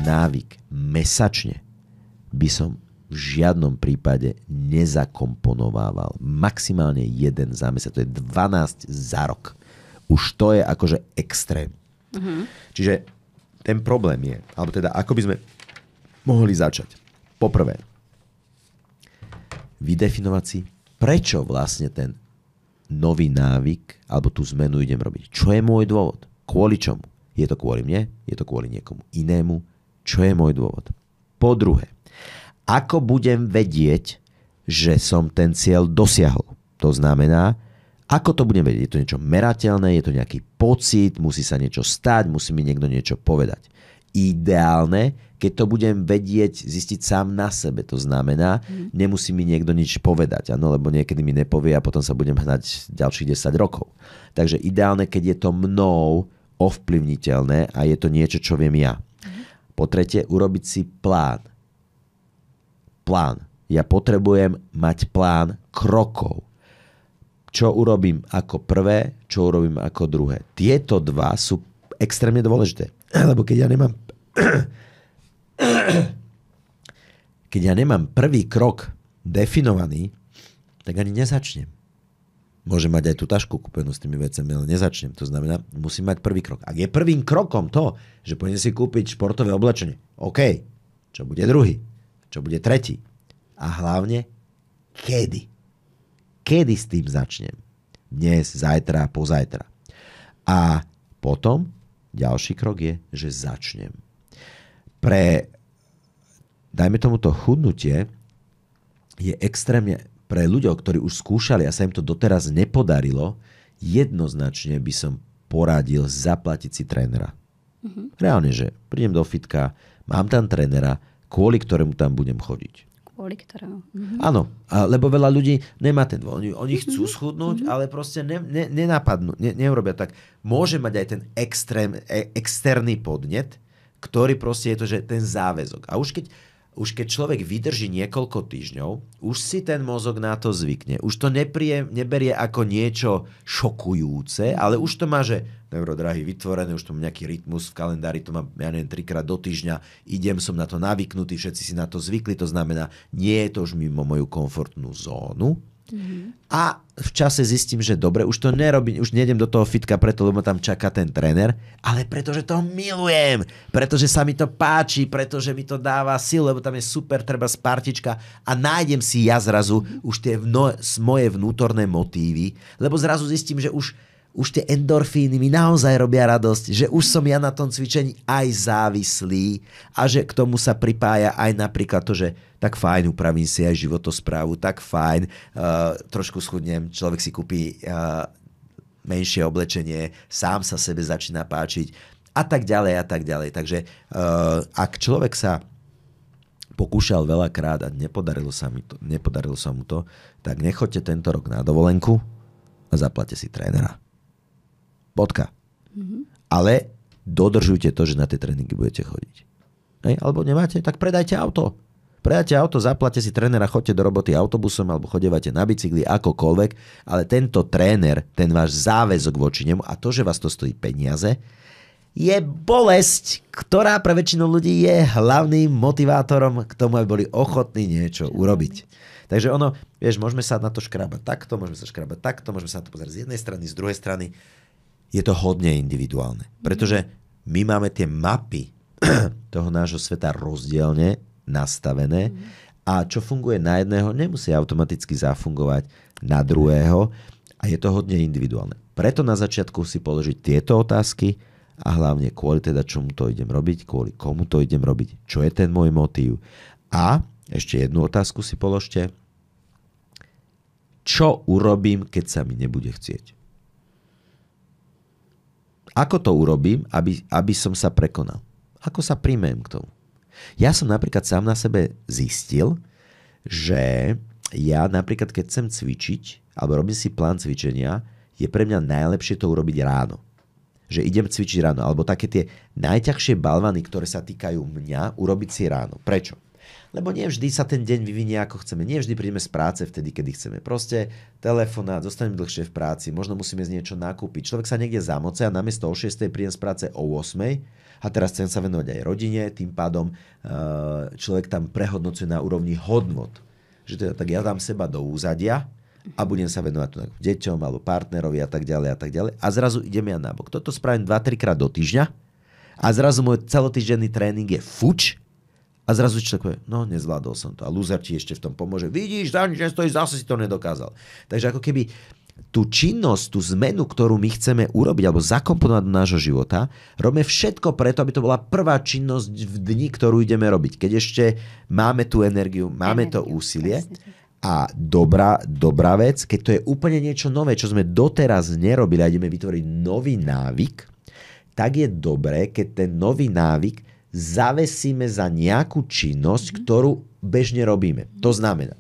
návyk mesačne by som v žiadnom prípade nezakomponovával. Maximálne jeden za mesiac. To je 12 za rok. Už to je akože extrém. Čiže ten problém je, alebo teda ako by sme mohli začať. Poprvé, vydefinovať si, prečo vlastne ten nový návyk alebo tú zmenu idem robiť. Čo je môj dôvod? Kvôli čomu? Je to kvôli mne? Je to kvôli niekomu inému? Čo je môj dôvod? Po druhé, ako budem vedieť, že som ten cieľ dosiahol? To znamená, ako to budem vedieť? Je to niečo merateľné? Je to nejaký pocit? Musí sa niečo stať? Musí mi niekto niečo povedať? Ideálne, keď to budem vedieť, zistiť sám na sebe. To znamená, nemusí mi niekto nič povedať, ano? Lebo niekedy mi nepovie a potom sa budem hnať ďalších 10 rokov. Takže ideálne, keď je to mnou ovplyvniteľné a je to niečo, čo viem ja. Po tretie, urobiť si plán. Plán. Ja potrebujem mať plán krokov. Čo urobím ako prvé, čo urobím ako druhé. Tieto dva sú extrémne dôležité. Lebo keď ja nemám prvý krok definovaný, tak ani nezačnem. Môžem mať aj tú tašku kúpenú s tými vecami, ale nezačnem. To znamená, musím mať prvý krok. Ak je prvým krokom to, že pôjdem si kúpiť športové oblečenie, OK. Čo bude druhý? Čo bude tretí? A hlavne, kedy? Kedy s tým začnem? Dnes, zajtra, pozajtra. A potom ďalší krok je, že začnem. Dajme tomuto chudnutie je extrémne pre ľuďo, ktorí už skúšali a sa im to doteraz nepodarilo, jednoznačne by som poradil zaplatiť si trénera. Reálne, že prídem do fitka, mám tam trénera, kvôli ktorému tam budem chodiť. Kvôli ktorému. Áno, lebo veľa ľudí nemá ten dôvod. Oni chcú schudnúť, ale proste nenapadnú, neurobia tak. Môže mať aj ten externý podnet, ktorý proste je to, že ten záväzok. A už keď človek vydrží niekoľko týždňov, už si ten mozog na to zvykne. Už to neberie ako niečo šokujúce, ale už to má, že neurodrahy vytvorené, už to má nejaký rytmus v kalendári, to mám, ja neviem, 3-krát do týždňa, som na to navyknutý, všetci si na to zvykli, to znamená, nie je to už mimo moju komfortnú zónu. A v čase zistím, že dobre, už to nerobím, už nejdem do toho fitka preto, lebo tam čaká ten tréner, ale pretože to milujem, pretože sa mi to páči, pretože mi to dáva silu, lebo tam je super, treba spartička a nájdem si ja zrazu už tie moje vnútorné motívy, lebo zrazu zistím, že už tie endorfíny mi naozaj robia radosť, že už som ja na tom cvičení aj závislý a že k tomu sa pripája aj napríklad to, že tak fajn, upravím si aj životosprávu, tak fajn, trošku schudnem, človek si kúpi menšie oblečenie, sám sa sebe začína páčiť a tak ďalej a tak ďalej. Takže ak človek sa pokúšal veľakrát a nepodarilo sa mu to, tak nechoďte tento rok na dovolenku a zaplate si trénera. Bodka. Ale dodržujte to, že na tie tréningy budete chodiť. Alebo nemáte, tak predajte auto. Predajte auto, zaplate si trénera, choďte do roboty autobusom alebo chodevate na bicykli, akokoľvek, ale tento tréner, ten váš záväzok voči nemu a to, že vás to stojí peniaze, je bolesť, ktorá pre väčšinu ľudí je hlavným motivátorom k tomu, aby boli ochotní niečo urobiť. Takže ono, vieš, môžeme sa na to škrábať takto, môžeme sa škrábať takto, môžeme sa na to pozerať z jednej strany, z druhej strany. Je to hodne individuálne. Pretože my máme tie mapy toho nášho sveta rozdielne nastavené a čo funguje na jedného, nemusí automaticky zafungovať na druhého a je to hodne individuálne. Preto na začiatku si položiť tieto otázky a hlavne kvôli teda čomu to idem robiť, kvôli komu to idem robiť, čo je ten môj motív. A ešte jednu otázku si položte. Čo urobím, keď sa mi nebude chcieť? Ako to urobím, aby som sa prekonal? Ako sa príjmem k tomu? Ja som napríklad sám na sebe zistil, že ja napríklad, keď chcem cvičiť, alebo robím si plán cvičenia, je pre mňa najlepšie to urobiť ráno. Že idem cvičiť ráno. Alebo také tie najťažšie balvany, ktoré sa týkajú mňa, urobiť si ráno. Prečo? Lebo nie vždy sa ten deň vyvinie ako chceme. Nie vždy prídeme z práce vtedy, kedy chceme. Proste telefonát, zostaneme dlhšie v práci, možno musíme z niečo nakúpiť. Človek sa niekde zamoce a namiesto o 6:00 prídem z práce o 8:00 a teraz chcem sa venovať aj rodine, tým pádom človek tam prehodnocuje na úrovni hodnot. Že teda, tak ja dám seba do úzadia a budem sa venovať tu deťom alebo partnerovi a tak ďalej a tak ďalej. A zrazu idem ja nabok. Toto spravím 2-3 krát do týždňa a zrazu môj celotýždenný tréning je fuč. A zrazu človek povie, no nezvládol som to. A loser ti ešte v tom pomôže. Vidíš, za nič nestojíš, zase si to nedokázal. Takže ako keby tú činnosť, tú zmenu, ktorú my chceme urobiť alebo zakomponovať do nášho života, robíme všetko preto, aby to bola prvá činnosť v dni, ktorú ideme robiť. Keď ešte máme tú energiu, máme to úsilie. A dobrá vec, keď to je úplne niečo nové, čo sme doteraz nerobili a ideme vytvoriť nový návyk, tak je dobré, keď ten nový návyk zavesíme za nejakú činnosť, ktorú bežne robíme. To znamená,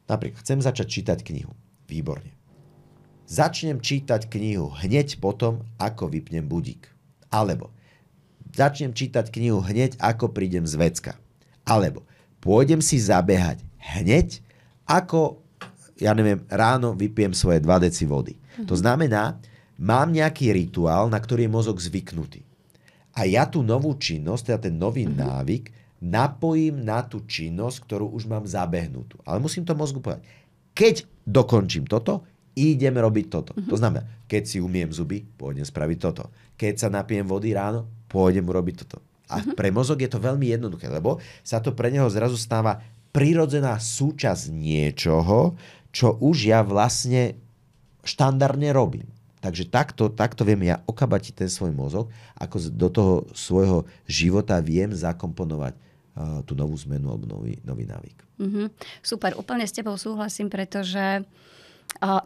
napríklad chcem začať čítať knihu. Výborne. Začnem čítať knihu hneď potom, ako vypnem budík. Alebo začnem čítať knihu hneď, ako prídem z vecka. Alebo pôjdem si zabehať hneď, ako, ja neviem, ráno vypijem svoje 2 deci vody. To znamená, mám nejaký rituál, na ktorý je mozog zvyknutý. A ja tú novú činnosť, teda ten nový návyk, napojím na tú činnosť, ktorú už mám zabehnutú. Ale musím to mozgu povedať. Keď dokončím toto, idem robiť toto. To znamená, keď si umiem zuby, pôjdem spraviť toto. Keď sa napijem vody ráno, pôjdem urobiť toto. A pre mozog je to veľmi jednoduché, lebo sa to pre neho zrazu stáva prirodzená súčasť niečoho, čo už ja vlastne štandardne robím. Takže takto viem ja okabatiť ten svoj mozog, ako do toho svojho života viem zakomponovať tú novú zmenu alebo nový návyk. Super, úplne s tebou súhlasím, pretože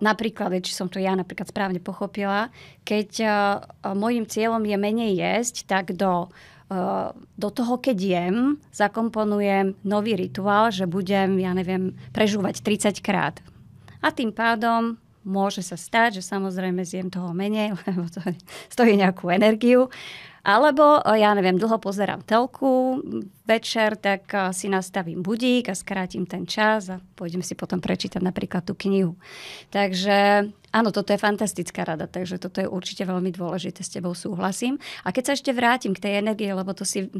napríklad, či som to ja napríklad správne pochopila, keď môjim cieľom je menej jesť, tak do toho, keď jem, zakomponujem nový rituál, že budem, ja neviem, prežúvať 30 krát. A tým pádom môže sa stať, že samozrejme zjem toho menej, lebo to stojí nejakú energiu. Alebo, ja neviem, dlho pozerám telku večer, tak si nastavím budík a skrátim ten čas a pôjdem si potom prečítať napríklad tú knihu. Takže áno, toto je fantastická rada, takže toto je určite veľmi dôležité, s tebou súhlasím. A keď sa ešte vrátim k tej energii, lebo to si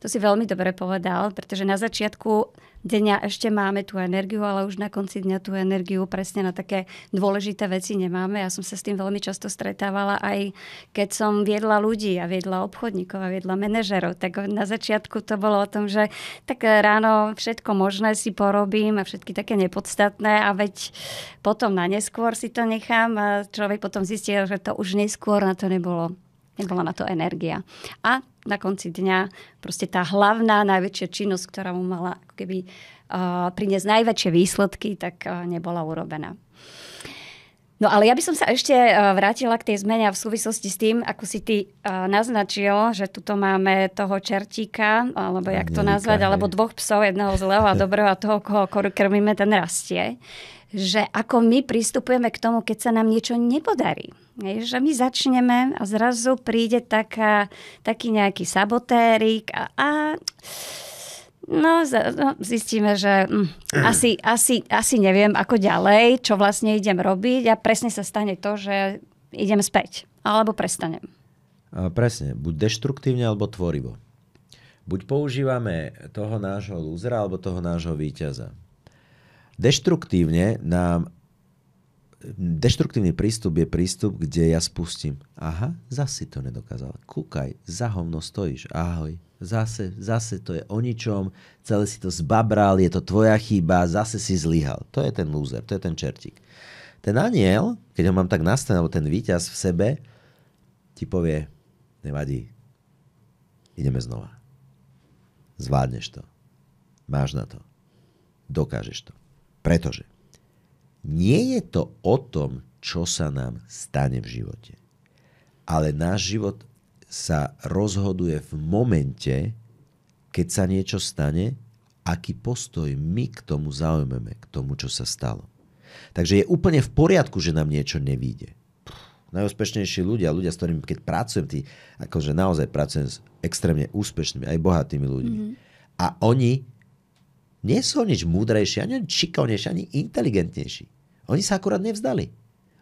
veľmi dobre povedal, pretože na začiatku dňa ešte máme tú energiu, ale už na konci dňa tú energiu presne na také dôležité veci nemáme. Ja som sa s tým veľmi často stretávala aj keď som viedla ľudí a viedla obchodníkov a viedla manažerov. Tak na začiatku to bolo o tom, že tak ráno všetko možné si porobím a všetky také nepodstatné a veď potom na neskôr si to nechám a človek potom zistil, že to už neskôr na to nebola na to energia. A na konci dňa proste tá hlavná, najväčšia činnosť, ktorá mu mala ako keby priniesť najväčšie výsledky, tak nebola urobená. No ale ja by som sa ešte vrátila k tej zmene v súvislosti s tým, ako si ty naznačil, že tuto máme toho čertíka, alebo jak to nazvať, alebo 2 psov, jedného zlého a dobrého a toho, koho krmíme, ten rastie. Že ako my pristupujeme k tomu, keď sa nám niečo nepodarí. Že my začneme a zrazu príde taký nejaký sabotérik a zistíme, že asi neviem, ako ďalej, čo vlastne idem robiť a presne sa stane to, že idem späť alebo prestanem. Presne, buď deštruktívne alebo tvorivo. Buď používame toho nášho lúzera alebo toho nášho víťaza. Deštruktívny prístup je prístup, kde ja spustím. Aha, zase to nedokázal. Kúkaj, za hovno stojíš. Ahoj. Zase to je o ničom. Celé si to zbabral, je to tvoja chyba, zase si zlyhal. To je ten lúzer, to je ten čertík. Ten aniel, keď ho mám tak nastavený, alebo ten víťaz v sebe, ti povie, nevadí, ideme znova. Zvládneš to. Máš na to. Dokážeš to. Pretože nie je to o tom, čo sa nám stane v živote. Ale náš život sa rozhoduje v momente, keď sa niečo stane, aký postoj my k tomu zaujmeme, k tomu, čo sa stalo. Takže je úplne v poriadku, že nám niečo nevíde. Najúspešnejší ľudia, s ktorými keď pracujem, akože naozaj pracujem s extrémne úspešnými, aj bohatými ľuďmi. A oni Nie sú nič múdrejší, ani šikovnejší, ani inteligentnejší. Oni sa akurát nevzdali.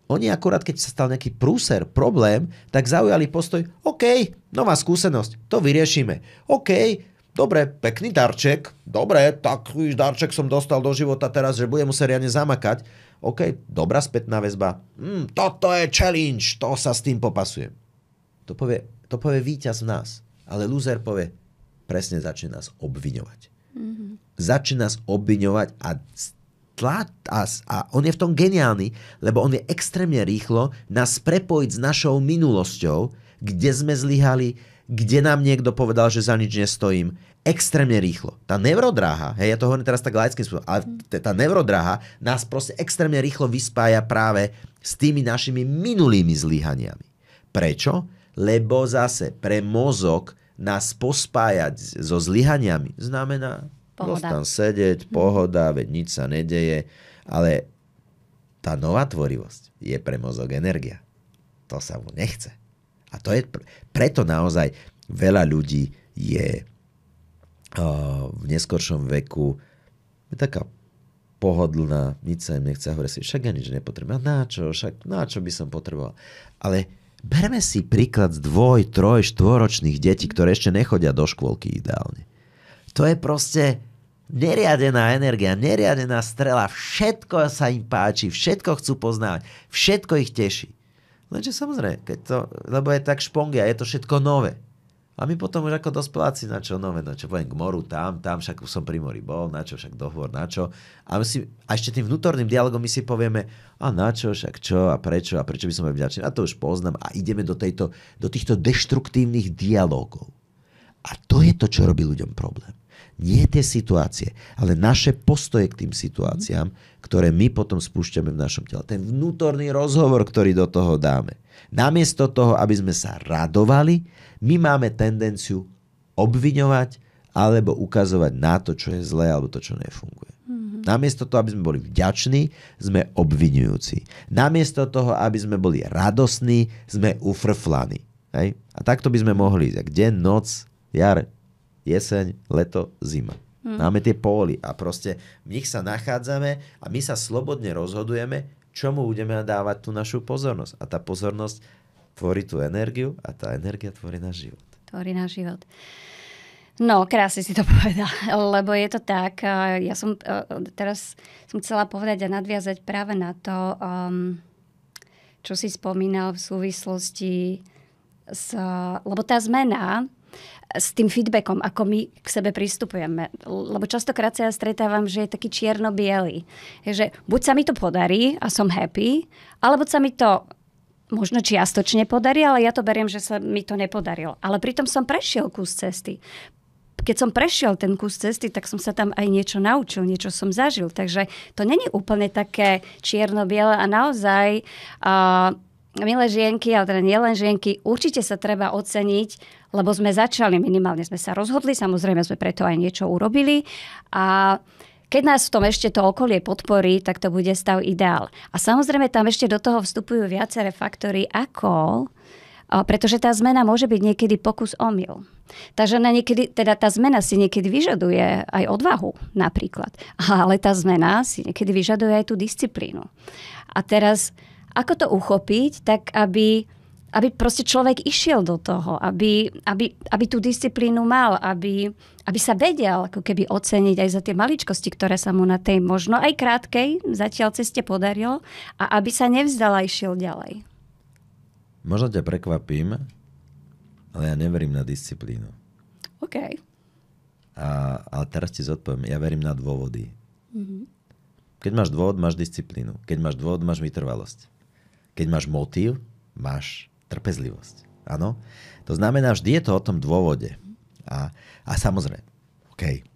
Oni akurát, keď sa stal nejaký prúser, problém, tak zaujali postoj, OK, nová skúsenosť, to vyriešime. OK, dobre, pekný darček, dobre, taký darček som dostal do života teraz, že budem musieť riadne zamakať. OK, dobrá spätná väzba. Toto je challenge, to sa s tým popasujem. To povie víťaz v nás. Ale loser povie, presne začne nás obviňovať. Začne nás obviňovať a on je v tom geniálny, lebo on je extrémne rýchlo nás prepojiť s našou minulosťou, kde sme zlyhali, kde nám niekto povedal, že za nič nestojím. Extrémne rýchlo. Tá neurodráha, ja to hovorím teraz tak laickým spôsobom, ale tá neurodráha nás proste extrémne rýchlo vyspája práve s tými našimi minulými zlyhaniami. Prečo? Lebo zase pre mozog nás pospájať so zlyhaniami znamená tam sedieť, pohoda, veď nič sa nedeje, ale tá nová tvorivosť je pre mozog energia. To sa mu nechce. A to je preto naozaj veľa ľudí je v neskoršom veku taká pohodlná, nič sa im nechce, hovorí si, však ja nič nepotrebujem. Na čo by som potreboval? Ale berme si príklad z 2, 3, 4-ročných detí, ktoré ešte nechodia do škôlky ideálne. To je proste neriadená energia, neriadená strela. Všetko sa im páči, všetko chcú poznávať, všetko ich teší. Lenže samozrejme, lebo je tak špongia, je to všetko nové. A my potom už ako dospeláci, na čo nové, na čo poviem k moru, tam, však už som pri mori bol, na čo však dohovor, na čo. A ešte tým vnútorným dialogom my si povieme, a na čo, však čo a prečo by som bol vďačný. A to už poznám a ideme do týchto deštruktívnych dialogov. A to je to, čo robí ľuďom problém. Nie tie situácie, ale naše postoje k tým situáciám, ktoré my potom spúšťame v našom tele. Ten vnútorný rozhovor, ktorý do toho dáme. Namiesto toho, aby sme sa radovali, my máme tendenciu obviňovať alebo ukazovať na to, čo je zlé alebo to, čo nefunguje. Namiesto toho, aby sme boli vďační, sme obviňujúci. Namiesto toho, aby sme boli radosní, sme ufrflaní. Hej? A takto by sme mohli ísť. Deň, noc, jar, jeseň, leto, zima. Máme tie póly a proste v nich sa nachádzame a my sa slobodne rozhodujeme, čomu budeme dávať tú našu pozornosť. A tá pozornosť tvorí tú energiu a tá energia tvorí náš život. Tvorí náš život. No, krásne si to povedal, lebo je to tak. Ja som teraz chcela povedať a nadviazať práve na to, čo si spomínal v súvislosti lebo tá zmena s tým feedbackom, ako my k sebe pristupujeme. Lebo častokrát sa ja stretávam, že je taký čierno-biely. Že buď sa mi to podarí a som happy, alebo sa mi to možno čiastočne podarí, ale ja to beriem, že sa mi to nepodarilo. Ale pritom som prešiel kus cesty. Keď som prešiel ten kus cesty, tak som sa tam aj niečo naučil, niečo som zažil. Takže to není úplne také čierno-biele a naozaj... milé žienky, ale teda nielen žienky, určite sa treba oceniť, lebo sme začali, minimálne sme sa rozhodli, samozrejme sme preto aj niečo urobili a keď nás v tom ešte to okolie podporí, tak to bude stav ideál. A samozrejme tam ešte do toho vstupujú viaceré faktory pretože tá zmena môže byť niekedy pokus omyl. Takže tá zmena si niekedy vyžaduje aj odvahu napríklad, ale tá zmena si niekedy vyžaduje aj tú disciplínu. A teraz ako to uchopiť, tak aby proste človek išiel do toho, aby tú disciplínu mal, aby sa vedel ako keby oceniť aj za tie maličkosti, ktoré sa mu na tej možno aj krátkej zatiaľ ceste podarilo a aby sa nevzdal a išiel ďalej. Možno ťa prekvapím, ale ja neverím na disciplínu. OK. Ale teraz ti zodpoviem, ja verím na dôvody. Keď máš dôvod, máš disciplínu. Keď máš dôvod, máš vytrvalosť. Keď máš motív, máš trpezlivosť. Áno? To znamená, vždy je to o tom dôvode. A samozrejme, OK,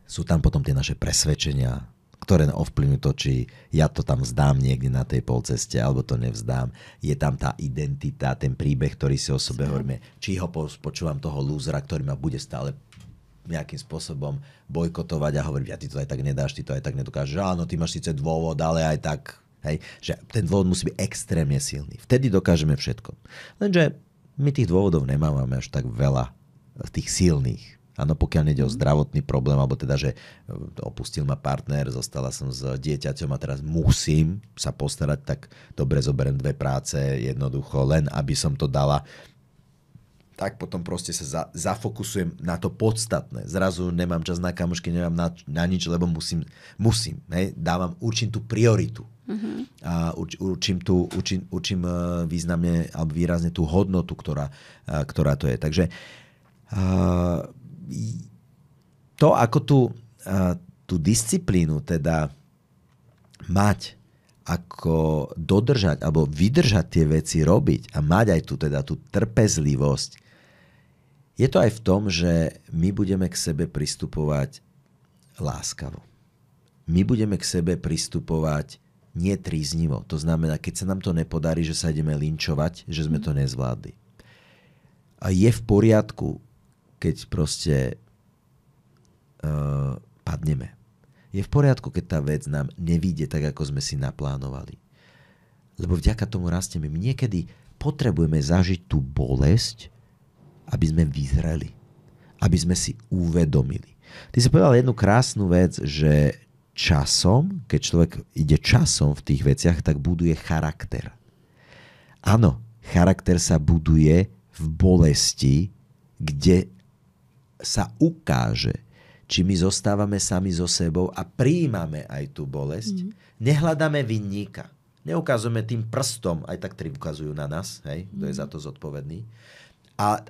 sú tam potom tie naše presvedčenia, ktoré ovplyvňujú to, či ja to tam vzdám niekde na tej polceste, alebo to nevzdám. Je tam tá identita, ten príbeh, ktorý si o sebe hovoríme. Či ho počúvam toho lúzera, ktorý ma bude stále nejakým spôsobom bojkotovať a hovoriť, ja ty to aj tak nedáš, ty to aj tak nedokážeš. Áno, ty máš síce dôvod, ale aj tak... Hej, že ten dôvod musí byť extrémne silný. Vtedy dokážeme všetko. Lenže my tých dôvodov nemávame až tak veľa, tých silných. Áno, pokiaľ nejde o zdravotný problém, alebo teda, že opustil ma partner, zostala som s dieťaťom a teraz musím sa postarať, tak dobre, zoberiem 2 práce, jednoducho, len aby som to dala, tak potom proste sa zafokusujem na to podstatné. Zrazu nemám čas na kamošky, nemám na nič, lebo musím. Hej? Určím tú prioritu. A určím významne alebo výrazne tú hodnotu, ktorá to je. Takže to, ako tú disciplínu teda mať, ako dodržať alebo vydržať tie veci robiť a mať aj tú trpezlivosť, je to aj v tom, že my budeme k sebe pristupovať láskavo. My budeme k sebe pristupovať netríznivo. To znamená, keď sa nám to nepodarí, že sa ideme linčovať, že sme to nezvládli. A je v poriadku, keď proste padneme. Je v poriadku, keď tá vec nám nevíde tak, ako sme si naplánovali. Lebo vďaka tomu rastieme. My niekedy potrebujeme zažiť tú bolesť, aby sme vyzreli. Aby sme si uvedomili. Ty si povedal jednu krásnu vec, že časom, keď človek ide časom v tých veciach, tak buduje charakter. Áno, charakter sa buduje v bolesti, kde sa ukáže, či my zostávame sami so sebou a prijímame aj tú bolesť. Nehľadáme vinníka. Neukazujeme tým prstom, aj tak 3 ukazujú na nás, hej, kto je za to zodpovedný.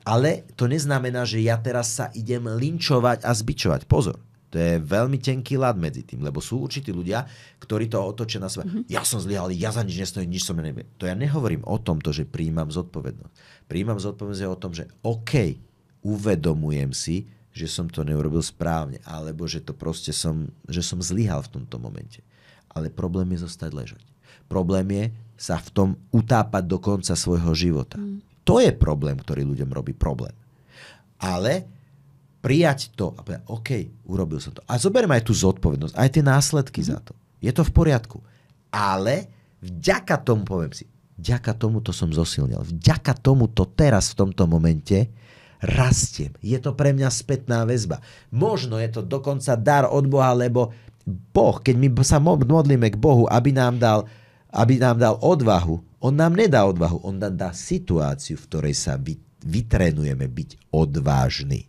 Ale to neznamená, že ja teraz sa idem linčovať a zbičovať. Pozor, to je veľmi tenký ľad medzi tým, lebo sú určití ľudia, ktorí to otočia na seba. Ja som zlyhal, ja za nič nestojím, nič som neviem. To ja nehovorím o tomto, že prijímam zodpovednosť. Prijímam zodpovednosť o tom, že OK, uvedomujem si, že som to neurobil správne, alebo že to proste že som zlyhal v tomto momente. Ale problém je zostať ležať. Problém je sa v tom utápať do konca svojho života. To je problém, ktorý ľuďom robí problém. Ale prijať to a povedať, OK, urobil som to. A zoberiem aj tú zodpovednosť, aj tie následky za to. Je to v poriadku. Ale vďaka tomu, poviem si, vďaka tomuto som zosilnil. Vďaka tomuto teraz v tomto momente rastiem. Je to pre mňa spätná väzba. Možno je to dokonca dar od Boha, lebo Boh, keď my sa modlíme k Bohu, aby nám dal odvahu, on nám nedá odvahu, on nám dá situáciu, v ktorej sa vytrenujeme byť odvážni.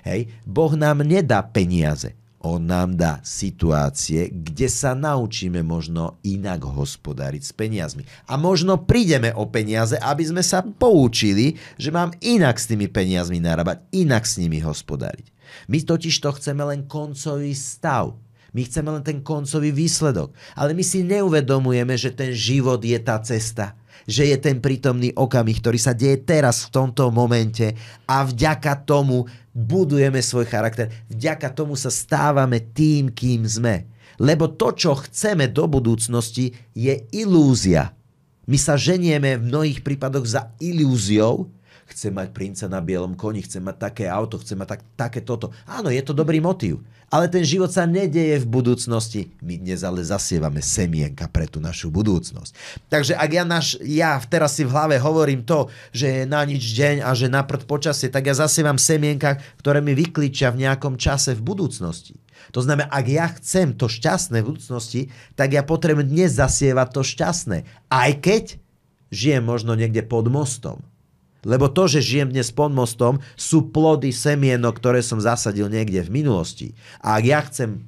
Hej? Boh nám nedá peniaze, on nám dá situácie, kde sa naučíme možno inak hospodáriť s peniazmi. A možno prídeme o peniaze, aby sme sa poučili, že mám inak s tými peniazmi narábať, inak s nimi hospodáriť. My totiž to chceme len koncový stav. My chceme len ten koncový výsledok. Ale my si neuvedomujeme, že ten život je tá cesta. Že je ten prítomný okamih, ktorý sa deje teraz v tomto momente a vďaka tomu budujeme svoj charakter. Vďaka tomu sa stávame tým, kým sme. Lebo to, čo chceme do budúcnosti, je ilúzia. My sa ženieme v mnohých prípadoch za ilúziou. Chcem mať princa na bielom koni, chcem mať také auto, chcem mať také toto. Áno, je to dobrý motív. Ale ten život sa nedeje v budúcnosti. My dnes ale zasievame semienka pre tú našu budúcnosť. Takže ak ja teraz si v hlave hovorím to, že je na nič deň a že na prd počasie, tak ja zasievam semienka, ktoré mi vyklíčia v nejakom čase v budúcnosti. To znamená, ak ja chcem to šťastné v budúcnosti, tak ja potrebujem dnes zasievať to šťastné. Aj keď žijem možno niekde pod mostom. Lebo to, že žijem dnes pod mostom, sú plody semienok, ktoré som zasadil niekde v minulosti. A ak ja chcem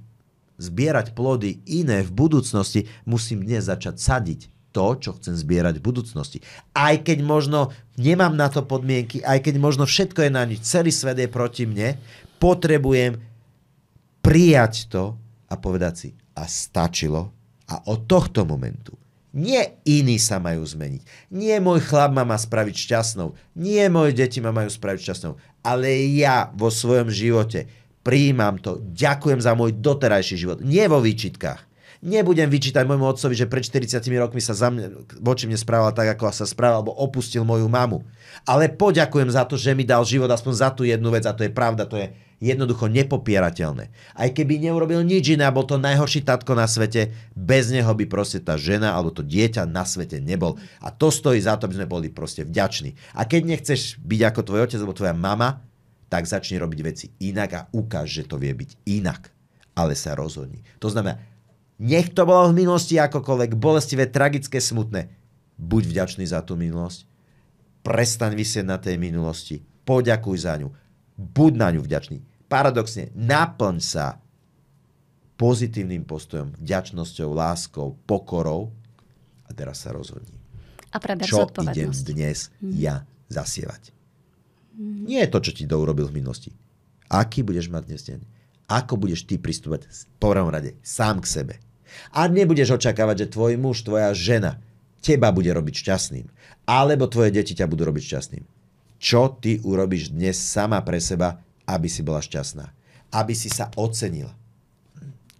zbierať plody iné v budúcnosti, musím dnes začať sadiť to, čo chcem zbierať v budúcnosti. Aj keď možno nemám na to podmienky, aj keď možno všetko je na nič, celý svet je proti mne, potrebujem prijať to a povedať si, a stačilo. A od tohto momentu nie iní sa majú zmeniť. Nie môj chlap ma má spraviť šťastnou. Nie moje deti ma majú spraviť šťastnou. Ale ja vo svojom živote prijímam to. Ďakujem za môj doterajší život. Nie vo výčitkách. Nebudem vyčítať môjmu otcovi, že pred 40 rokmi sa voči mne správal tak, ako sa správal, alebo opustil moju mamu. Ale poďakujem za to, že mi dal život aspoň za tú jednu vec. A to je pravda, to je jednoducho nepopierateľné. Aj keby neurobil nič iné, bol to najhorší tatko na svete, bez neho by proste tá žena alebo to dieťa na svete nebol. A to stojí za to, aby sme boli proste vďační. A keď nechceš byť ako tvoj otec alebo tvoja mama, tak začni robiť veci inak a ukáž, že to vie byť inak. Ale sa rozhodni. To znamená, nech to bolo v minulosti akokoľvek bolestivé, tragické, smutné. Buď vďačný za tú minulosť. Prestaň visieť na tej minulosti. Poďakuj za ňu. Buď na ňu vďačný. Paradoxne, naplň sa pozitívnym postojom, vďačnosťou, láskou, pokorou a teraz sa rozhodni. A preber čo zodpovednosť. idem dnes ja zasievať. Nie je to, čo ti urobil v minulosti. Aký budeš mať dnes deň? Ako budeš ty pristúpať v prvom rade sám k sebe. A nebudeš očakávať, že tvoj muž, tvoja žena teba bude robiť šťastným. Alebo tvoje deti ťa budú robiť šťastným. Čo ty urobíš dnes sama pre seba, aby si bola šťastná? Aby si sa ocenila.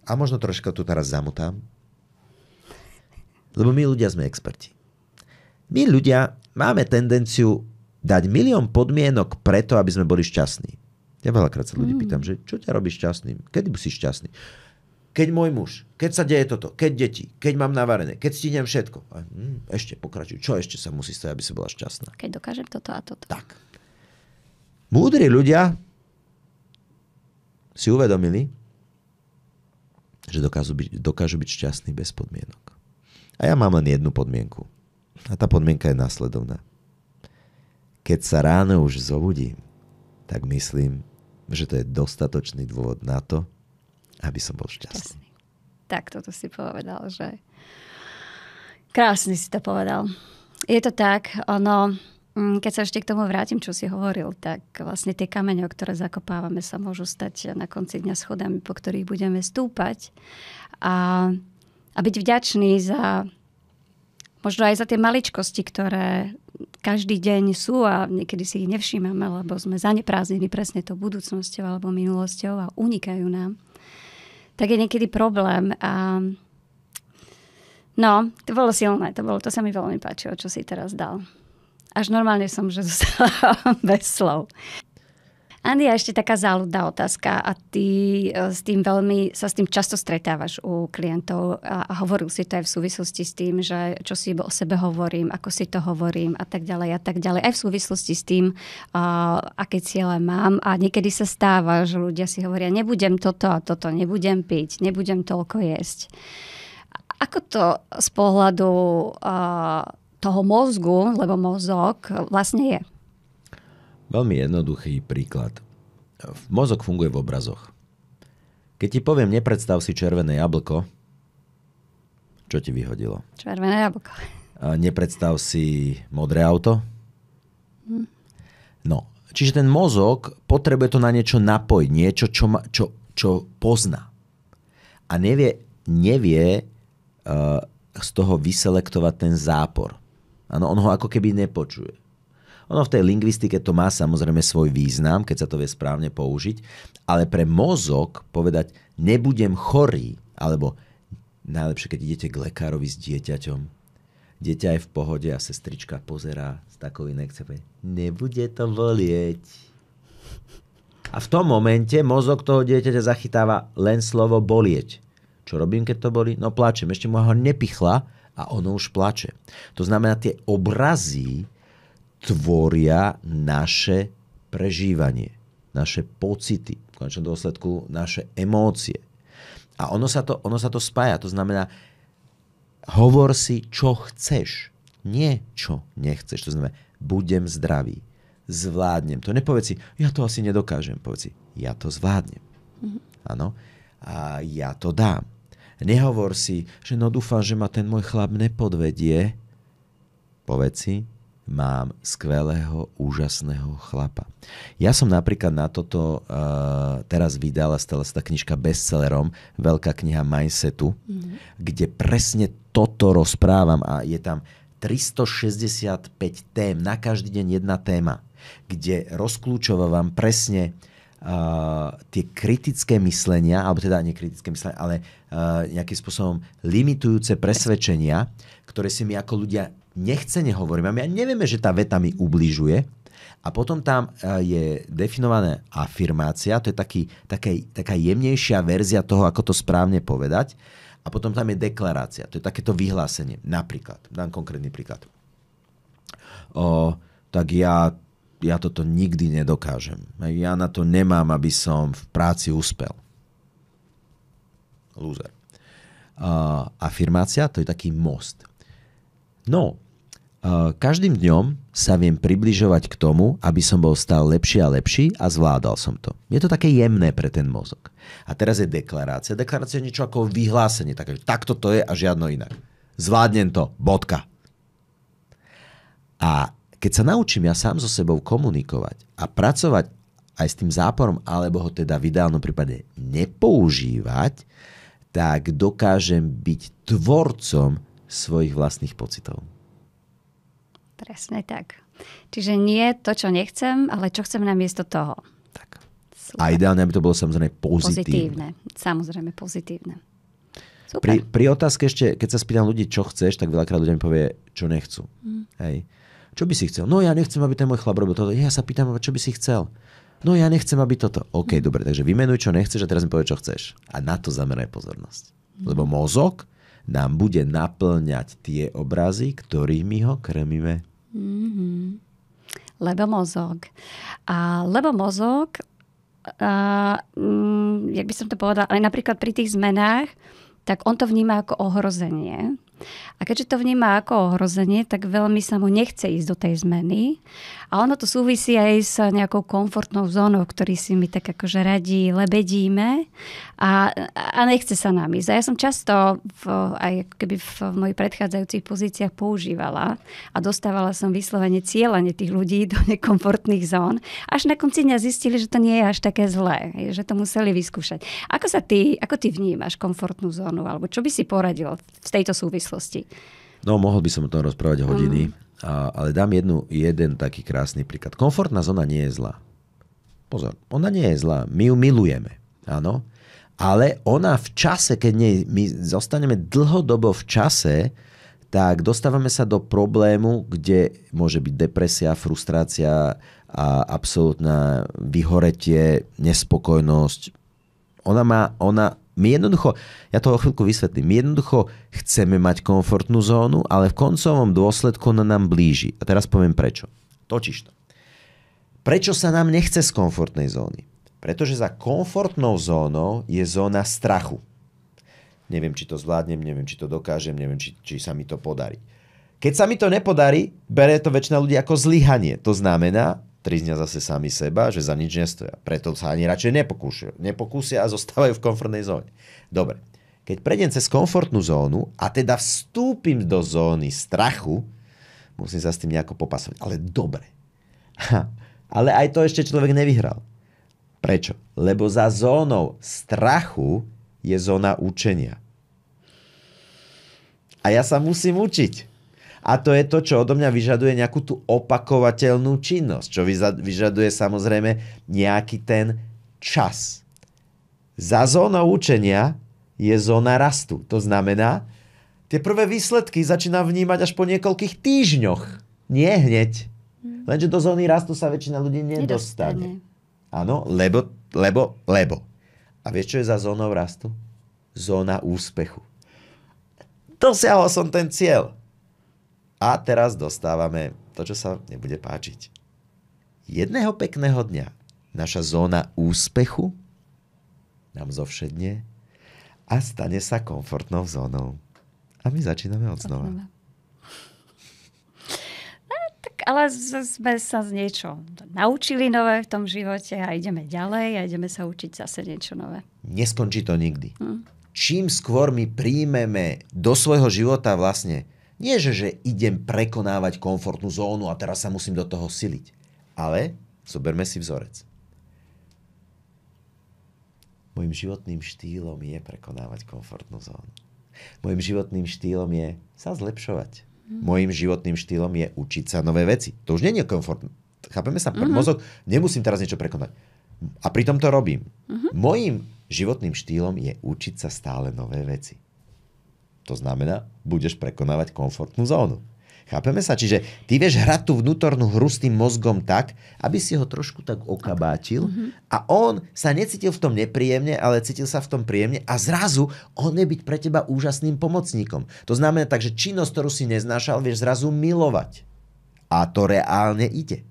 A možno troška tu teraz zamotám. Lebo my ľudia sme experti. My ľudia máme tendenciu dať milión podmienok preto, aby sme boli šťastní. Ja veľakrát sa ľudí pýtam, že čo ťa robí šťastným? Kedy si šťastný? Keď môj muž, keď sa deje toto, keď deti, keď mám navarené, keď stihnem všetko. Ešte pokračuj. Čo ešte sa musí stať, aby si bola šťastná? Keď dokážem toto a toto. Tak. Múdri ľudia si uvedomili, že dokážu byť šťastní bez podmienok. A ja mám len jednu podmienku. A tá podmienka je následovná. Keď sa ráno už zobudím, tak myslím, že to je dostatočný dôvod na to, aby som bol šťastný. Tak toto si povedal, že krásne si to povedal. Je to tak, keď sa ešte k tomu vrátim, čo si hovoril, tak vlastne tie kameňo, ktoré zakopávame, sa môžu stať na konci dňa schodami, po ktorých budeme stúpať. A byť vďačný za možno aj za tie maličkosti, ktoré každý deň sú a niekedy si ich nevšímame, lebo sme zaneprázdnení presne tou budúcnosťou alebo minulosťou a unikajú nám. Tak je niekedy problém. To bolo silné. To sa mi veľmi páčilo, čo si teraz dal. Až normálne som, že zostala bez slov. Andy, a ešte taká záľudná otázka a ty sa s tým často stretávaš u klientov a hovoril si to aj v súvislosti s tým, že čo si o sebe hovorím, ako si to hovorím a tak ďalej a tak ďalej. Aj v súvislosti s tým, aké ciele mám a niekedy sa stáva, že ľudia si hovoria, nebudem toto a toto, nebudem piť, nebudem toľko jesť. Ako to z pohľadu toho mozgu, lebo mozog vlastne je? Veľmi jednoduchý príklad. Mozog funguje v obrazoch. Keď ti poviem, nepredstav si červené jablko, čo ti vyhodilo? Červené jablko. Nepredstav si modré auto. No, čiže ten mozog potrebuje to na niečo napojiť, niečo, čo pozná. A nevie z toho vyselektovať ten zápor. Áno, on ho ako keby nepočuje. Ono v tej lingvistike to má samozrejme svoj význam, keď sa to vie správne použiť, ale pre mozog povedať nebudem chorý, alebo najlepšie, keď idete k lekárovi s dieťaťom, dieťa je v pohode a sestrička pozerá s takou inekciou, nebude to bolieť. A v tom momente mozog toho dieťaťa zachytáva len slovo bolieť. Čo robím, keď to bolí? No plačem. Ešte mu ho nepichla a ono už plače. To znamená, tie obrazy tvoria naše prežívanie, naše pocity, v konečnom dôsledku naše emócie. A ono sa to spája. To znamená, hovor si, čo chceš, nie čo nechceš. To znamená, budem zdravý, zvládnem to. Nepovedz si, ja to asi nedokážem. Povedz si, ja to zvládnem. Áno. A ja to dám. Nehovor si, že no dúfam, že ma ten môj chlap nepodvedie. Povedz si, mám skvelého, úžasného chlapa. Ja som napríklad na toto teraz vydala, stala sa tá knižka bestsellerom, veľká kniha Mindsetu, kde presne toto rozprávam a je tam 365 tém, na každý deň jedna téma, kde rozkľúčovávam presne tie kritické myslenia, alebo teda nie kritické myslenia, ale nejakým spôsobom limitujúce presvedčenia, ktoré si my ako ľudia nechcene hovoríme. A my nevieme, že tá veta mi ubližuje. A potom tam je definovaná afirmácia, to je taká jemnejšia verzia toho, ako to správne povedať. A potom tam je deklarácia, to je takéto vyhlásenie. Napríklad, dám konkrétny príklad. Tak ja ja toto nikdy nedokážem. Ja na to nemám, aby som v práci uspel. Lúzer. Afirmácia, to je taký most. No, každým dňom sa viem približovať k tomu, aby som bol stále lepší a lepší a zvládal som to. Je to také jemné pre ten mozog. A teraz je deklarácia. Deklarácia je niečo ako vyhlásenie. Takto to je a žiadno inak. Zvládnem to. Bodka. A keď sa naučím ja sám so sebou komunikovať a pracovať aj s tým záporom, alebo ho teda v ideálnom prípade nepoužívať, tak dokážem byť tvorcom svojich vlastných pocitov. Presne tak. Čiže nie to, čo nechcem, ale čo chcem namiesto toho. Tak. A ideálne, aby to bolo samozrejme pozitívne. Samozrejme pozitívne. Super. Pri otázke ešte, keď sa spýtam ľudí, čo chceš, tak veľakrát ľudia mi povie, čo nechcú. Hej. Čo by si chcel? No ja nechcem, aby ten môj chlap robil toto. Ja sa pýtam, čo by si chcel? No ja nechcem, aby toto. OK, dobre, takže vymenuj, čo nechceš a teraz mi povie, čo chceš. A na to zameraj pozornosť. Lebo mozog nám bude naplňať tie obrazy, ktorými ho krmíme. Lebo mozog. Jak by som to povedala, ale napríklad pri tých zmenách, tak on to vníma ako ohrozenie. A keďže to vníma ako ohrozenie, tak veľmi sa mu nechce ísť do tej zmeny. A ono to súvisí aj s nejakou komfortnou zónou, ktorý si my tak akože radi lebedíme a nechce sa nám ísť. A ja som často aj keby v mojich predchádzajúcich pozíciách používala a dostávala som vyslovene cieľane tých ľudí do nekomfortných zón. Až na konci dňa zistili, že to nie je až také zlé, že to museli vyskúšať. Ako ty vnímaš komfortnú zónu? Alebo čo by si poradil v tejto súvislosti? No, mohol by som o tom rozprávať hodiny, ale dám jeden taký krásny príklad. Komfortná zóna nie je zlá. Pozor, ona nie je zlá. My ju milujeme, áno. Ale ona v čase, keď my zostaneme dlhodobo v čase, tak dostávame sa do problému, kde môže byť depresia, frustrácia a absolútna vyhoretie, nespokojnosť. My jednoducho, ja to o chvíľku vysvetlím, my jednoducho chceme mať komfortnú zónu, ale v koncovom dôsledku ona nám blíži. A teraz poviem prečo. Totižto. Prečo sa nám nechce z komfortnej zóny? Pretože za komfortnou zónou je zóna strachu. Neviem, či to zvládnem, neviem, či to dokážem, neviem, či sa mi to podarí. Keď sa mi to nepodarí, berie to väčšina ľudí ako zlyhanie. To znamená, triznia zase sami seba, že za nič nestoja. Preto sa ani radšej nepokúsia a zostávajú v komfortnej zóne. Dobre. Keď prejdem cez komfortnú zónu a teda vstúpim do zóny strachu, musím sa s tým nejako popasovať. Ale dobre. Ale aj to ešte človek nevyhral. Prečo? Lebo za zónou strachu je zóna učenia. A ja sa musím učiť. A to je to, čo odo mňa vyžaduje nejakú tú opakovateľnú činnosť, čo vyžaduje samozrejme nejaký ten čas. Za zónou učenia je zóna rastu. To znamená, tie prvé výsledky začínam vnímať až po niekoľkých týždňoch. Nie hneď. Lenže do zóny rastu sa väčšina ľudí nedostane. Áno, lebo. A vieš, čo je za zónou rastu? Zóna úspechu. Dosiahol som ten cieľ. A teraz dostávame to, čo sa nebude páčiť. Jedného pekného dňa naša zóna úspechu nám zovšedne a stane sa komfortnou zónou. A my začíname od znova. Ale sme sa z niečo naučili nové v tom živote a ideme ďalej a ideme sa učiť zase niečo nové. Neskončí to nikdy. Čím skôr my príjmeme do svojho života vlastne, nie že idem prekonávať komfortnú zónu a teraz sa musím do toho siliť, ale zoberme si vzorec. Mojím životným štýlom je prekonávať komfortnú zónu. Mojím životným štýlom je sa zlepšovať. Mojím životným štýlom je učiť sa nové veci. To už nie je komfortné. Chápeme sa? Mozog, nemusím teraz niečo prekonať. A pritom to robím. Mojím životným štýlom je učiť sa stále nové veci. To znamená, budeš prekonávať komfortnú zónu. Chápeme sa? Čiže ty vieš hrať tú vnútornú hru s tým mozgom tak, aby si ho trošku tak okabátil a on sa necítil v tom nepríjemne, ale cítil sa v tom príjemne a zrazu on je byť pre teba úžasným pomocníkom. To znamená tak, že činnosť, ktorú si neznášal, vieš zrazu milovať. A to reálne ide.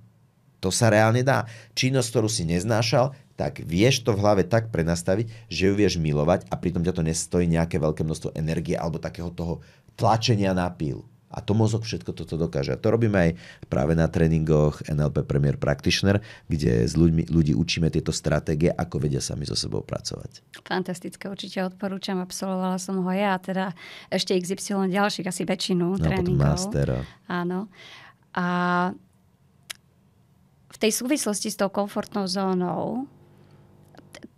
To sa reálne dá. Činnosť, ktorú si neznášal, tak vieš to v hlave tak prenastaviť, že ju vieš milovať a pritom ťa to nestojí nejaké veľké množstvo energie alebo takého toho tlačenia na pílu. A to mozog všetko toto dokáže. A to robíme aj práve na tréningoch NLP Premier Practitioner, kde s ľudí učíme tieto stratégie, ako vedia sami so sebou pracovať. Fantastické, určite odporúčam. Absolvovala som ho ja, teda ešte XY ďalších, asi väčšinu tréningov. Potom master. Áno. A v tej súvislosti s tou komfortnou zónou,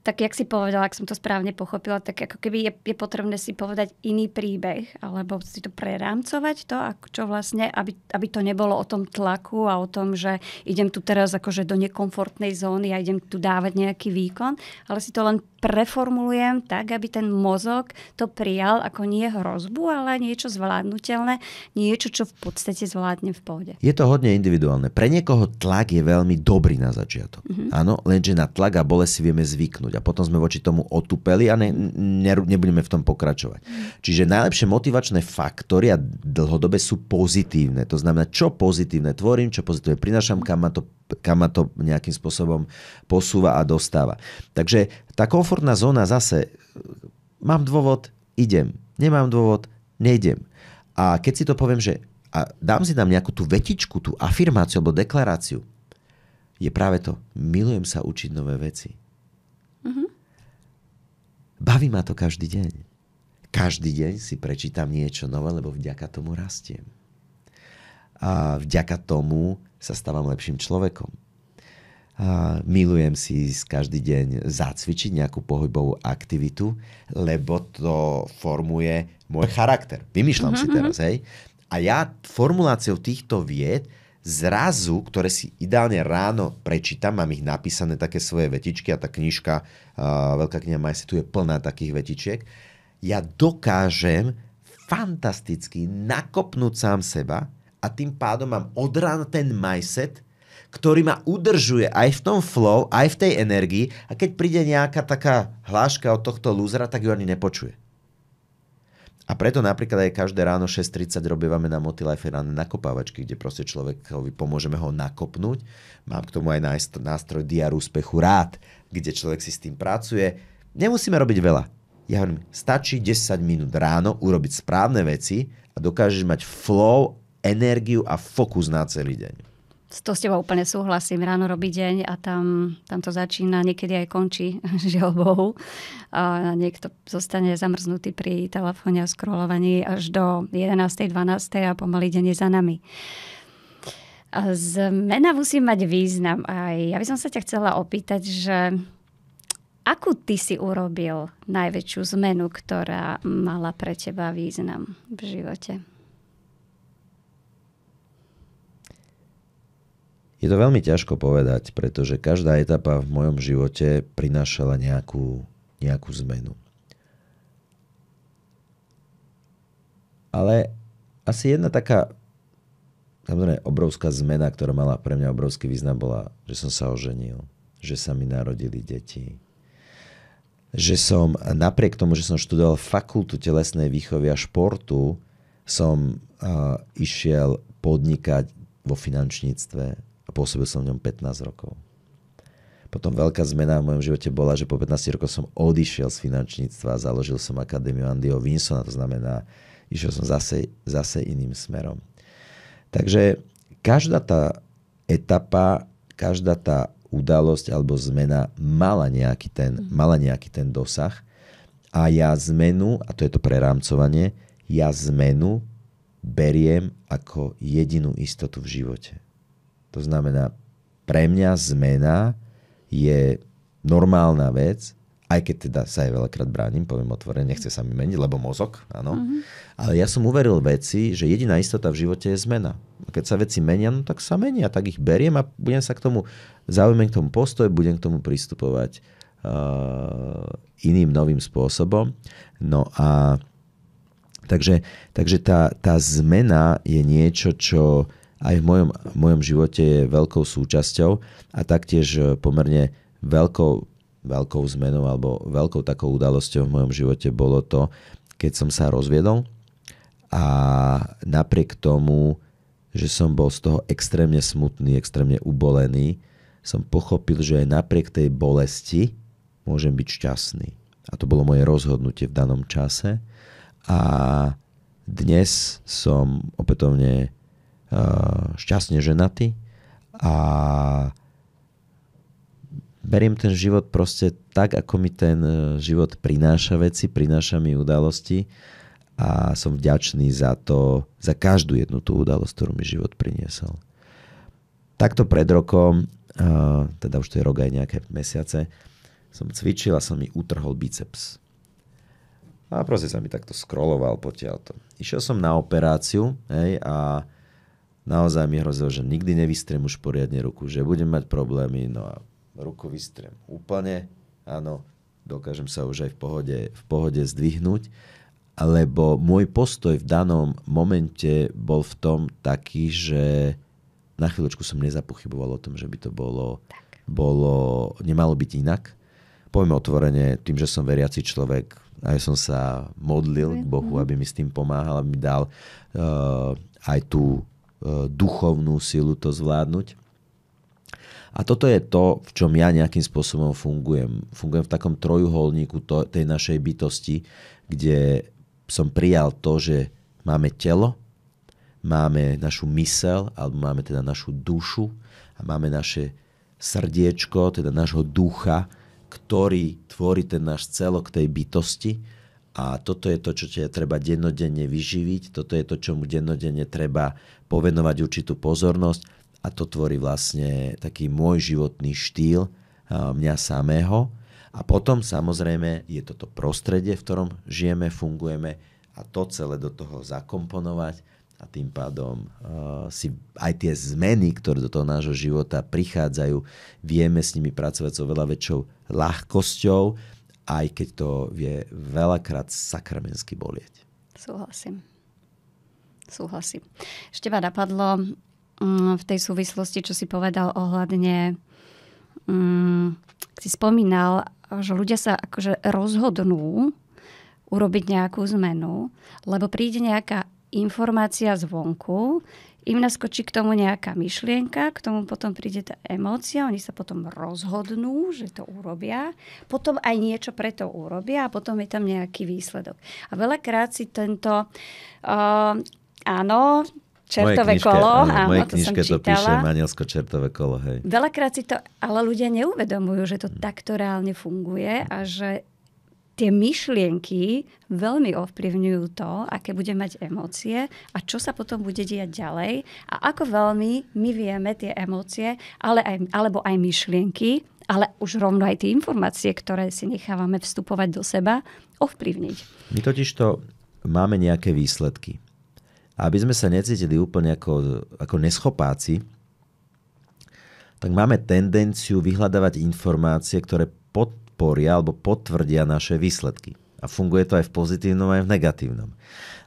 tak jak si povedala, ak som to správne pochopila, tak ako keby je potrebné si povedať iný príbeh, alebo si to prerámcovať to, ako čo vlastne, aby to nebolo o tom tlaku a o tom, že idem tu teraz akože do nekomfortnej zóny a idem tu dávať nejaký výkon, ale si to len preformulujem tak, aby ten mozog to prijal ako nie hrozbu, ale niečo zvládnutelné, niečo, čo v podstate zvládne v pohode. Je to hodne individuálne. Pre niekoho tlak je veľmi dobrý na začiatok. Áno, lenže na tlak a bolesť si vieme zvyknúť a potom sme voči tomu otupeli a nebudeme v tom pokračovať. Čiže najlepšie motivačné faktory a dlhodobé sú pozitívne. To znamená, čo pozitívne tvorím, čo pozitívne prinášam, kam ma to nejakým spôsobom posúva a dostáva. Takže tá komfortná zóna zase, mám dôvod, idem. Nemám dôvod, nejdem. A keď si to poviem, že a dám si tam nejakú tú vetičku, tú afirmáciu alebo deklaráciu, je práve to, milujem sa učiť nové veci. Baví ma to každý deň. Každý deň si prečítam niečo nové, lebo vďaka tomu rastiem. A vďaka tomu sa stávam lepším človekom. A milujem si každý deň zacvičiť nejakú pohybovú aktivitu, lebo to formuje môj charakter. Vymýšľam si teraz, hej. A ja formuláciou týchto vied zrazu, ktoré si ideálne ráno prečítam, mám ich napísané také svoje vetičky a tá knižka Veľká kniha Mindsetu je plná takých vetičiek, ja dokážem fantasticky nakopnúť sám seba a tým pádom mám od rána ten mindset, ktorý ma udržuje aj v tom flow, aj v tej energii a keď príde nejaká taká hláška od tohto lúzera, tak ju ani nepočuje. A preto napríklad aj každé ráno 6:30 robievame na Motilife ráne nakopávačky, kde proste človekovi pomôžeme ho nakopnúť. Mám k tomu aj nástroj Diáru úspechu rád, kde človek si s tým pracuje. Nemusíme robiť veľa. Ja hovorím, stačí 10 minút ráno urobiť správne veci a dokážeš mať flow, energiu a fokus na celý deň. To s tebou úplne súhlasím. Ráno robí deň a tam to začína, niekedy aj končí, žiaľ Bohu. A niekto zostane zamrznutý pri telefóne a scrollovaní až do 11. 12. a pomaly deň je za nami. A zmena musí mať význam. A ja by som sa ťa chcela opýtať, že akú ty si urobil najväčšiu zmenu, ktorá mala pre teba význam v živote? Je to veľmi ťažko povedať, pretože každá etapa v mojom živote prinášala nejakú zmenu. Ale asi jedna taká samozrejme obrovská zmena, ktorá mala pre mňa obrovský význam, bola, že som sa oženil, že sa mi narodili deti. Že som napriek tomu, že som študoval fakultu telesnej výchovy a športu, som išiel podnikať vo finančníctve. Pôsobil som v ňom 15 rokov. Potom veľká zmena v mojom živote bola, že po 15 rokoch som odišiel z finančníctva a založil som Akadémiu Andyho Winsona, to znamená, išiel som zase iným smerom. Takže každá tá etapa, každá tá udalosť alebo zmena mala nejaký ten dosah a ja zmenu, a to je to prerámcovanie, ja zmenu beriem ako jedinú istotu v živote. To znamená, pre mňa zmena je normálna vec, aj keď teda sa aj veľakrát bránim, poviem otvorene, nechce sa mi meniť, lebo mozog, áno. Ale ja som uveril veci, že jediná istota v živote je zmena. A keď sa veci menia, no tak sa menia, tak ich beriem a budem sa zaujmem k tomu postoj, budem k tomu pristupovať iným novým spôsobom. No a takže tá zmena je niečo, čo aj v mojom živote je veľkou súčasťou a taktiež pomerne veľkou zmenou alebo veľkou takou udalosťou v mojom živote bolo to, keď som sa rozviedol a napriek tomu, že som bol z toho extrémne smutný, extrémne ubolený, som pochopil, že aj napriek tej bolesti môžem byť šťastný. A to bolo moje rozhodnutie v danom čase. A dnes som opätovne šťastne ženatý a beriem ten život proste tak, ako mi ten život prináša veci, prináša mi udalosti a som vďačný za každú jednu tú udalosť, ktorú mi život priniesol. Takto pred rokom, teda už to je rok aj nejaké mesiace, som cvičil a som mi utrhol biceps. A proste sa mi takto scrolloval potiaľto. Išiel som na operáciu, hej, a naozaj mi hrozilo, že nikdy nevystriem už poriadne ruku, že budem mať problémy, no a ruku vystriem úplne, áno, dokážem sa už aj v pohode zdvihnúť, lebo môj postoj v danom momente bol v tom taký, že na chvíľočku som nezapochyboval o tom, že by to nemalo byť inak. Poviem otvorene, tým, že som veriaci človek, aj som sa modlil k Bohu, aby mi s tým pomáhal, aby mi dal aj tú duchovnú silu to zvládnuť. A toto je to, v čom ja nejakým spôsobom fungujem. Fungujem v takom trojuholníku tej našej bytosti, kde som prijal to, že máme telo, máme našu myseľ, alebo máme teda našu dušu a máme naše srdiečko, teda nášho ducha, ktorý tvorí ten náš celok tej bytosti. A toto je to, čo treba dennodenne vyživiť, toto je to, čomu dennodenne treba povenovať určitú pozornosť a to tvorí vlastne taký môj životný štýl mňa samého. A potom samozrejme je toto prostredie, v ktorom žijeme, fungujeme a to celé do toho zakomponovať a tým pádom si aj tie zmeny, ktoré do toho nášho života prichádzajú, vieme s nimi pracovať so veľa väčšou ľahkosťou, aj keď to vie veľakrát sakramensky bolieť. Súhlasím. Ešte ma napadlo v tej súvislosti, čo si povedal ohľadne, si spomínal, že ľudia sa akože rozhodnú urobiť nejakú zmenu, lebo príde nejaká informácia zvonku, im naskočí k tomu nejaká myšlienka, k tomu potom príde tá emócia, oni sa potom rozhodnú, že to urobia, potom aj niečo pre to urobia a potom je tam nejaký výsledok. A veľakrát si tento, čertové kolo, áno, to som čítala. To píše Manielsko čertové kolo, hej. Veľakrát si to, ale ľudia neuvedomujú, že to takto reálne funguje a že tie myšlienky veľmi ovplyvňujú to, aké bude mať emócie a čo sa potom bude diať ďalej a ako veľmi my vieme tie emócie, alebo aj myšlienky, ale už rovno aj tie informácie, ktoré si nechávame vstupovať do seba, ovplyvniť. My totižto máme nejaké výsledky. A aby sme sa necítili úplne ako neschopáci, tak máme tendenciu vyhľadávať informácie, ktoré podporia alebo potvrdia naše výsledky. A funguje to aj v pozitívnom, aj v negatívnom.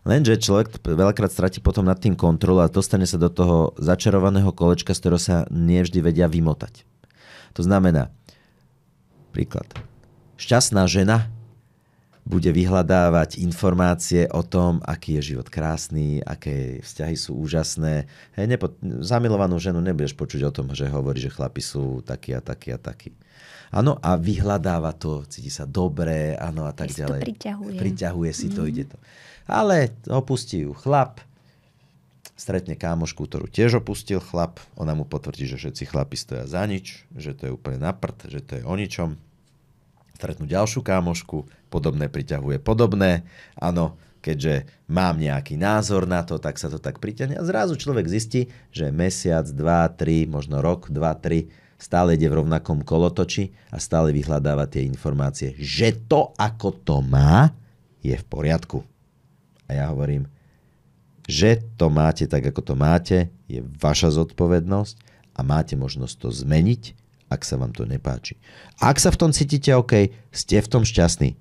Lenže človek veľakrát stratí potom nad tým kontrolu a dostane sa do toho začarovaného kolečka, z ktorého sa nevždy vedia vymotať. To znamená, príklad, šťastná žena bude vyhľadávať informácie o tom, aký je život krásny, aké vzťahy sú úžasné. Zamilovanú ženu nebudeš počuť o tom, že hovorí, že chlapi sú takí a takí a takí. Áno, a vyhľadáva to, cíti sa dobre, áno a tak ďalej. Priťahuje si to, ide to. Ale opustí ju chlap, stretne kámošku, ktorú tiež opustil chlap, ona mu potvrdí, že všetci chlapi stoja za nič, že to je úplne na prd, že to je o ničom. Stretnú ďalšiu kámošku, podobné priťahuje podobné, áno, keďže mám nejaký názor na to, tak sa to tak priťahne a zrazu človek zistí, že mesiac, 2, 3, možno rok, 2, 3, stále ide v rovnakom kolotoči a stále vyhľadáva tie informácie, že to, ako to má, je v poriadku. A ja hovorím, že to máte tak, ako to máte, je vaša zodpovednosť a máte možnosť to zmeniť, ak sa vám to nepáči. Ak sa v tom cítite OK, ste v tom šťastní,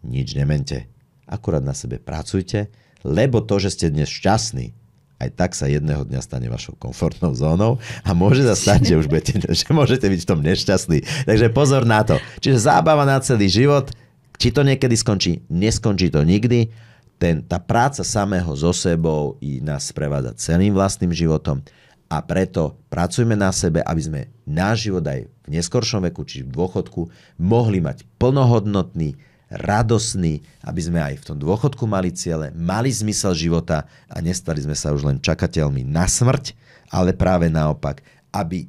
nič nemente. Akurát na sebe pracujte, lebo to, že ste dnes šťastní, aj tak sa jedného dňa stane vašou komfortnou zónou a môže sa stať, že môžete byť v tom nešťastní. Takže pozor na to. Čiže zábava na celý život, či to niekedy skončí, neskončí to nikdy. tá práca samého so sebou i nás sprevádza celým vlastným životom a preto pracujme na sebe, aby sme náš život aj v neskoršom veku, či v dôchodku, mohli mať plnohodnotný, radosný, aby sme aj v tom dôchodku mali ciele, mali zmysel života a nestali sme sa už len čakateľmi na smrť, ale práve naopak, aby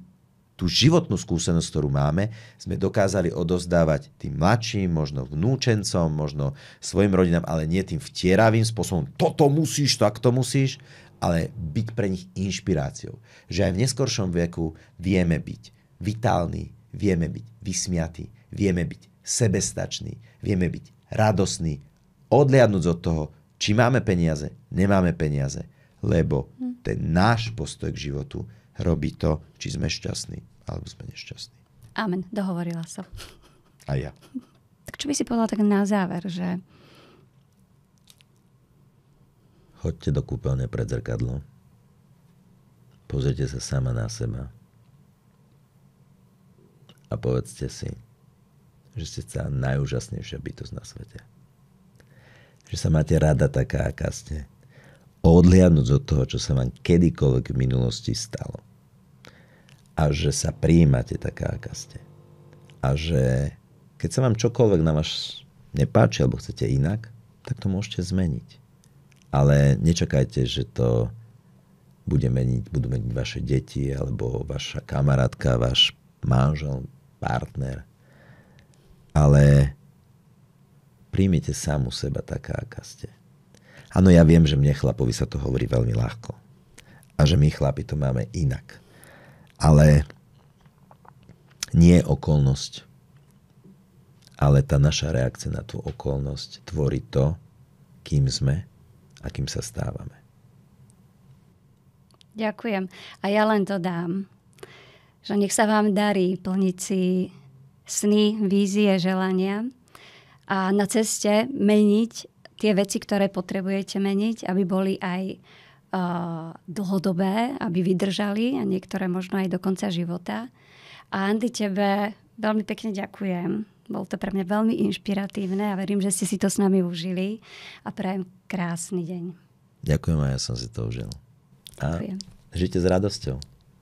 tú životnú skúsenosť, ktorú máme, sme dokázali odovzdávať tým mladším, možno vnúčencom, možno svojim rodinám, ale nie tým vtieravým spôsobom, toto musíš, takto musíš, ale byť pre nich inšpiráciou. Že aj v neskoršom veku vieme byť vitálni, vieme byť vysmiatí, vieme byť sebestační, vieme byť radosní, odliadnúť od toho, či máme peniaze, nemáme peniaze, lebo ten náš postoj k životu robí to, či sme šťastní, alebo sme nešťastní. Amen, dohovorila som. A ja. Tak čo by si povedala tak na záver, že... Choďte do kúpeľne pred zrkadlo. Pozrite sa sama na seba. A povedzte si, že ste tá najúžasnejšia bytosť na svete. Že sa máte rada taká, aká ste. Odliadnúť od toho, čo sa vám kedykoľvek v minulosti stalo. A že sa prijímate taká, aká ste. A že keď sa vám čokoľvek na vás nepáči, alebo chcete inak, tak to môžete zmeniť. Ale nečakajte, že to budú meniť vaše deti, alebo vaša kamarátka, váš manžel, partner. Ale príjmite samu seba taká, aká ste. Áno, ja viem, že mne chlapovi sa to hovorí veľmi ľahko. A že my chlapi to máme inak. Ale nie je okolnosť. Ale tá naša reakcia na tú okolnosť tvorí to, kým sme a kým sa stávame. Ďakujem. A ja len dodám, že nech sa vám darí plniť si sny, vízie, želania a na ceste meniť tie veci, ktoré potrebujete meniť, aby boli aj dlhodobé, aby vydržali a niektoré možno aj do konca života. A Andy, tebe veľmi pekne ďakujem. Bolo to pre mňa veľmi inšpiratívne a verím, že ste si to s nami užili a prajem krásny deň. Ďakujem a ja som si to užil. A ďakujem. žite s radosťou.